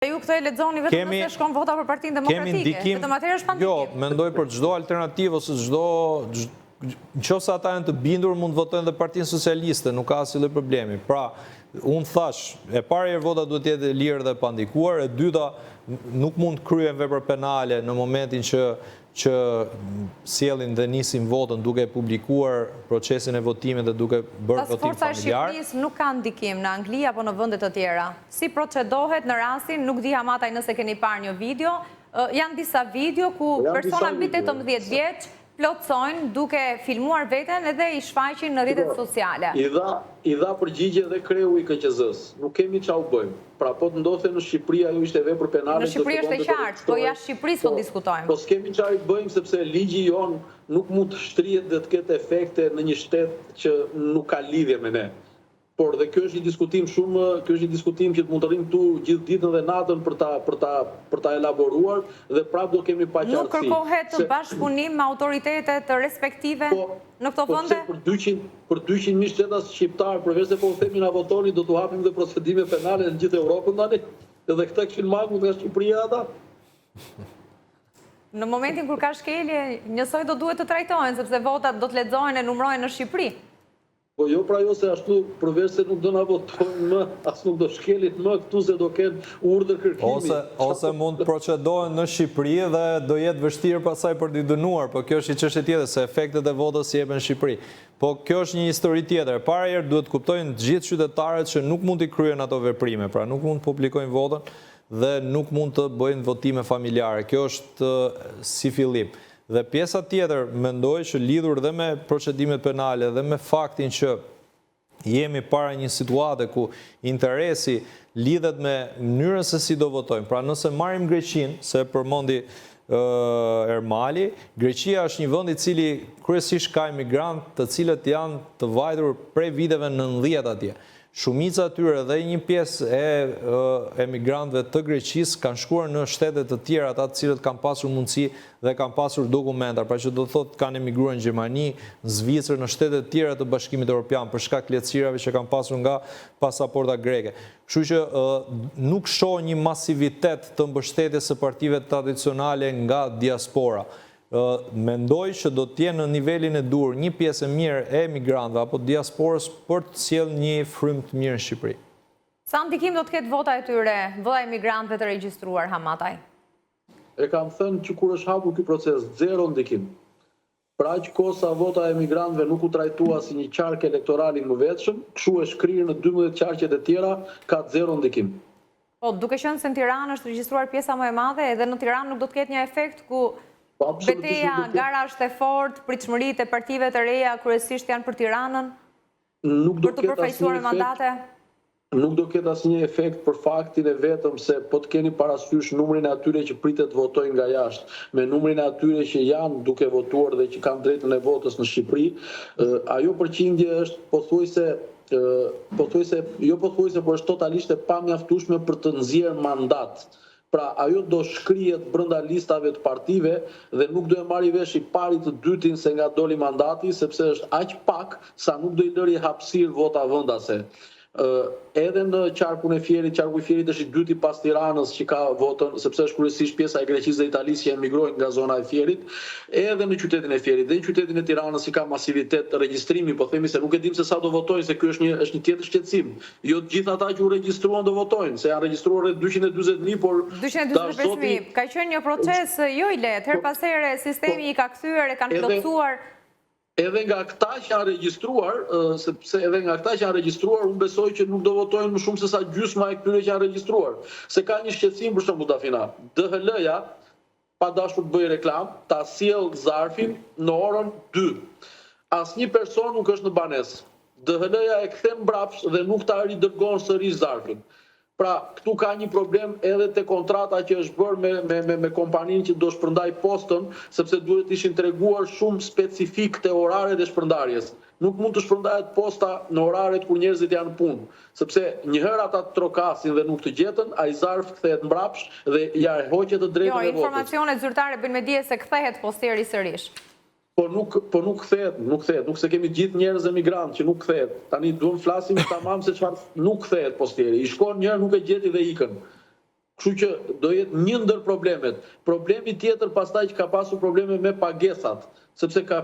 Ju këtë e lexoni vetëm nëse shkon vota për Partinë Demokratike. Vetëm atëherë është pandikim. Jo, mendoj për çdo alternativë ose çdo nëse ata janë të bindur mund të votojnë dhe Partinë Socialiste, nuk ka asnjë problemi. Pra, unë thash, e para herë vota duhet të jetë lirë dhe pandikuar, e dyta nuk mund të kryen vepra penale në momentin që sjellin dhe nisin votën duke publikuar procesin e votimit dhe duke bërë votim familjar. Forca e Shqipërisë nuk ka ndikim në Angli apo në vende të tjera. Si procedohet në rastin, nuk di Hamataj nëse keni parë një video, janë disa video ku persona mbi 18 vjeç plotësojnë duke filmuar veten edhe i shfaqin në rrjetet sociale. I dha përgjigje dhe kreu i KQZ-s. Nuk kemi çfarë u bëjmë. Pra po të ndodhte në Shqipëri ajo ishte vepër penale. Në Shqipëri është e qartë, po jashtë Shqipërisë po diskutojmë. Po s'kemi çfarë i bëjmë sepse ligji jon nuk mund të shtrihet dhe të ketë efekte në një shtet që nuk ka lidhje me ne. Por dhe kjo është një diskutim kjo është një diskutim që mund të rrim këtu gjithë ditën dhe natën për ta elaboruar dhe prapë do kemi pa qartësi. Nuk kërkohet të bashkëpunim me autoritetet respektive në këto vende? Për 200.000 shtetas shqiptar, përveç se po u themi na votoni, do t'u hapim dhe procedime penale në gjithë Europën tani, edhe këta kishin magu nga Shqipëria ata. Në momentin kur ka shkelje, njësoj do duhet të trajtohen, sepse votat do të lexohen e numërohen në Shqipëri. Po jo pra jo se ashtu, përveç se nuk do na votojnë më, as nuk do shkelit më këtu se do kenë urdhër kërkimi. Ose mund të procedohen në Shqipëri dhe do jetë vështirë pasaj për t'i dënuar, po kjo është një çështje tjetër, se efektet e votës jepen në Shqipëri. Po kjo është një histori tjetër. Para herë duhet kuptojnë të gjithë qytetarët që nuk mund t'i kryen ato veprime, pra nuk mund të publikojnë votën dhe nuk mund të bëjnë votime familjare. Kjo është si fillim. Dhe pjesa tjetër, mendoj që lidhur dhe me procedimet penale dhe me faktin që jemi para një situate ku interesi lidhet me mënyrën se si do votojmë. Pra nëse marrim Greqinë, se përmendi Ermali, Greqia është një vend i cili kryesisht ka emigrantë të cilët janë të vajtur prej viteve 90 atje. Shumica atyre dhe një pjesë e emigrantëve të Greqisë kanë shkuar në shtete të tjera, ata të cilët kanë pasur mundësi dhe kanë pasur dokumentar, pra që do thotë kanë emigruar në Gjermani, në Zvicër, në shtete të tjera të Bashkimit Evropian për shkak lehtësirave që kanë pasur nga pasaporta greke. Kështu që nuk shoh një masivitet të mbështetjes së partive tradicionale nga diaspora. Mendoj që do t'jenë në nivelin e dur një pjesë e mirë e emigrantëve apo diasporës për të sjellë një frymë të mirë në Shqipëri. Sa ndikim do të ketë vota e tyre, vota e emigrantëve të regjistruar, Hamataj? E kam thënë që kur është hapur ky proces, 0 ndikim. Pra aq kohë sa vota e emigrantëve nuk u trajtua si një qark elektoral i mëvetshëm, kështu e shkrirë në 12 qarqet e tjera, ka 0 ndikim. Po, duke qenë se në Tiranë është regjistruar pjesa më e madhe, edhe në Tiranë nuk do të ketë një efekt ku betejë, gara është e fortë, pritshmëritë e partive të reja kryesisht janë për Tiranën, për të përfaqësuar mandate? Nuk do ketë asnjë efekt për faktin e vetëm se po të keni parasysh numrin e atyre që pritet të votojnë nga jashtë, me numrin e atyre që janë duke votuar dhe që kanë drejtën e votës në Shqipëri, ajo përqindje është pothuajse, por është totalisht e pamjaftueshme për të nxjerrë mandat. Pra, ajo do shkrihet brenda listave të partive dhe nuk do e marrë vesh i pari të dytin se nga doli mandati, sepse është aq pak sa nuk do i lëri hapësirë vota vendase. Edhe në qarkun e Fierit, qarku i Fierit është i dyti pas Tiranës që ka votën, sepse është kryesisht pjesa e Greqisë dhe Italisë që emigrojnë nga zona e Fierit, edhe në qytetin e Fierit, dhe në qytetin e Tiranës që ka masivitet regjistrimi, po themi se nuk e dim se sa do votojnë, se ky është një tjetër shqetësim. Jo të gjithë ata që u regjistruan do votojnë, se janë regjistruar rreth 240.000, por 245.000. Ka qenë një proces jo i lehtë, her pas here sistemi i ka kthyer, e kanë plotësuar. Edhe nga këta që janë regjistruar, sepse edhe nga këta që janë regjistruar, unë besoj që nuk do votojnë më shumë se sa gjysma e këtyre që janë regjistruar. Se ka një shqetësim për shembull Dafina. DHL-ja, pa dashur të bëj reklam, ta sjell zarfin në orën 2. Asnjë person nuk është në banesë. DHL-ja e kthen mbrapsht dhe nuk ta ridërgon sërish zarfin. Pra, këtu ka një problem edhe te kontrata që është bërë me kompaninë që do shpërndaj postën, sepse duhet ishin treguar shumë specifik te oraret e shpërndarjes. Nuk mund të shpërndahet posta në oraret kur njerëzit janë punë, sepse njëherë ata trokasin dhe nuk të gjetën, ai zarf kthehet mbrapsht dhe ja hoqet të drejtën e votës. Jo, informacionet zyrtare bëjnë me dije se kthehet posteri sërish. Po nuk kthehet, nuk se kemi gjithë njerëz emigrantë që nuk kthehet. Tani duam flasim tamam se çfarë nuk kthehet postieri. I shkon njëherë, nuk e gjeti dhe ikën. Kështu që do jetë një ndër problemet. Problemi tjetër pastaj që ka pasur probleme me pagesat, sepse ka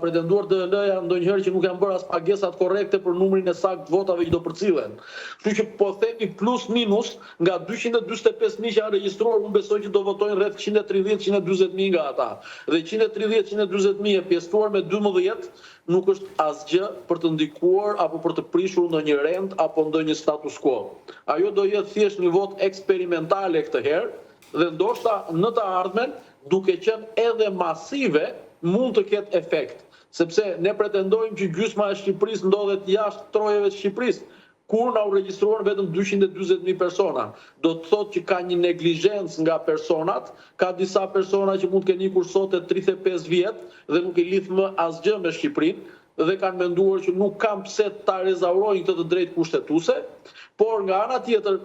pretenduar DL-ja ndonjëherë që nuk janë bërë as pagesat korrekte për numrin e saktë votave që do përcillen. Kështu që po themi plus minus nga 245.000 që janë regjistruar, unë besoj që do votojnë rreth 130-140.000 nga ata. Dhe 130-140.000 e pjesëtuar me 12 nuk është asgjë për të ndikuar apo për të prishur ndonjë rend apo ndonjë status quo. Ajo do jetë thjesht një vot eksperimentale këtë herë dhe ndoshta në të ardhmen, duke qenë edhe masive, mund të ketë efekt. Sepse ne pretendojmë që gjysma e Shqipërisë ndodhet jashtë trojeve të Shqipërisë, kur na u regjistruan vetëm 240.000 persona. Do të thotë që ka një neglizhencë nga personat, ka disa persona që mund të kenë ikur sot e 35 vjet dhe nuk i lidh më asgjë me Shqipërinë dhe kanë menduar që nuk kanë pse ta rezaurojnë këtë të drejtë kushtetuese, por nga ana tjetër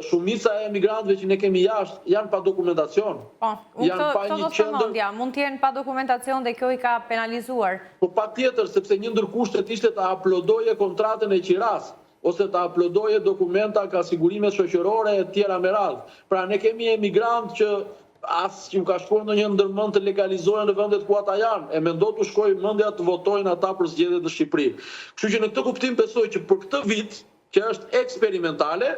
shumica e emigrantëve që ne kemi jashtë janë pa dokumentacion. Po, këtë do të mendja, mund të jenë pa dokumentacion dhe kjo i ka penalizuar. Po patjetër, sepse një ndër kushtet ishte ta uploadoje kontratën e qiras, ose ta uploadoje dokumenta ka sigurime shoqërore e tjera me radhë. Pra ne kemi emigrantë që as që ka shkuar ndonjë ndërmend të legalizohen në vendet ku ata janë, e mendo të shkojë mendja të votojnë ata për zgjedhjet në Shqipëri. Kështu që në këtë kuptim besoj që për këtë vit, që është eksperimentale,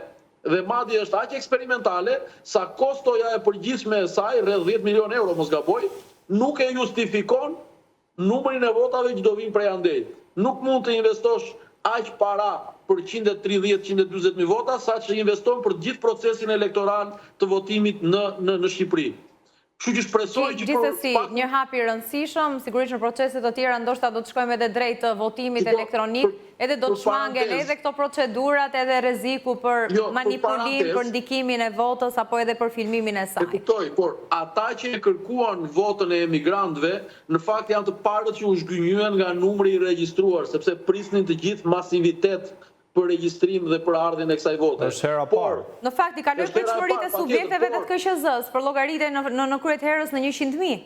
dhe madje është aq eksperimentale, sa kostoja e përgjithshme e saj, rreth 10 milion euro, mos gaboj, nuk e justifikon numrin e votave që do vinë prej andej. Nuk mund të investosh aq para për 130-140.000 vota, sa që investon për gjithë procesin elektoral të votimit në Shqipëri. Kështu që shpresoj që gjithsesi një hap i rëndësishëm, sigurisht në procese të tjera ndoshta do të shkojmë edhe drejt të votimit elektronik, edhe do të shmangen edhe këto procedurat, edhe rreziku për manipulim, për ndikimin e votës apo edhe për filmimin e saj. E kuptoj, por ata që e kërkuan votën e emigrantëve, në fakt janë të parët që u zhgënjyen nga numri i regjistruar, sepse prisnin të gjithë masivitet për regjistrim dhe për ardhjen e kësaj vote. Është hera parë. Në fakt i kaloi pritshmëritë e subjekteve të KQZ-s për llogaritje në kryet herës në 100.000.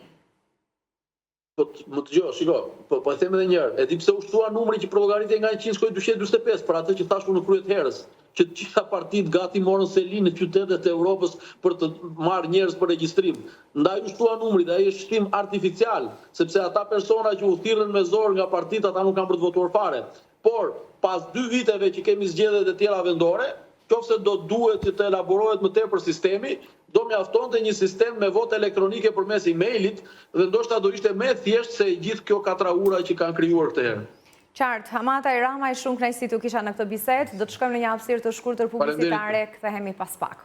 Po më dëgjoj, shiko, po e them edhe një herë, e di pse u shtua numri që për llogaritje nga 100 shkoi 245 për atë që thashun në kryet herës, që të gjitha partitë gati morën seli në qytetet e Europës për të marrë njerëz për regjistrim. Ndaj u shtua numri dhe ai është shtim artificial, sepse ata persona që u thirrën me zor nga partitë ata nuk kanë për të votuar fare. Por pas 2 viteve që kemi zgjedhjet e tjera vendore, qofse do duhet të elaborohet më tepër sistemi, do mjaftonte një sistem me votë elektronike përmes emailit dhe ndoshta do ishte më thjesht se gjithë kjo katraura që kanë krijuar këtë herë. Qartë, Hamata Ramaj, shumë kënaqësi tu kisha në këtë bisedë, do të shkojmë në një hapësirë të shkurtër publicitare, kthehemi pas pak.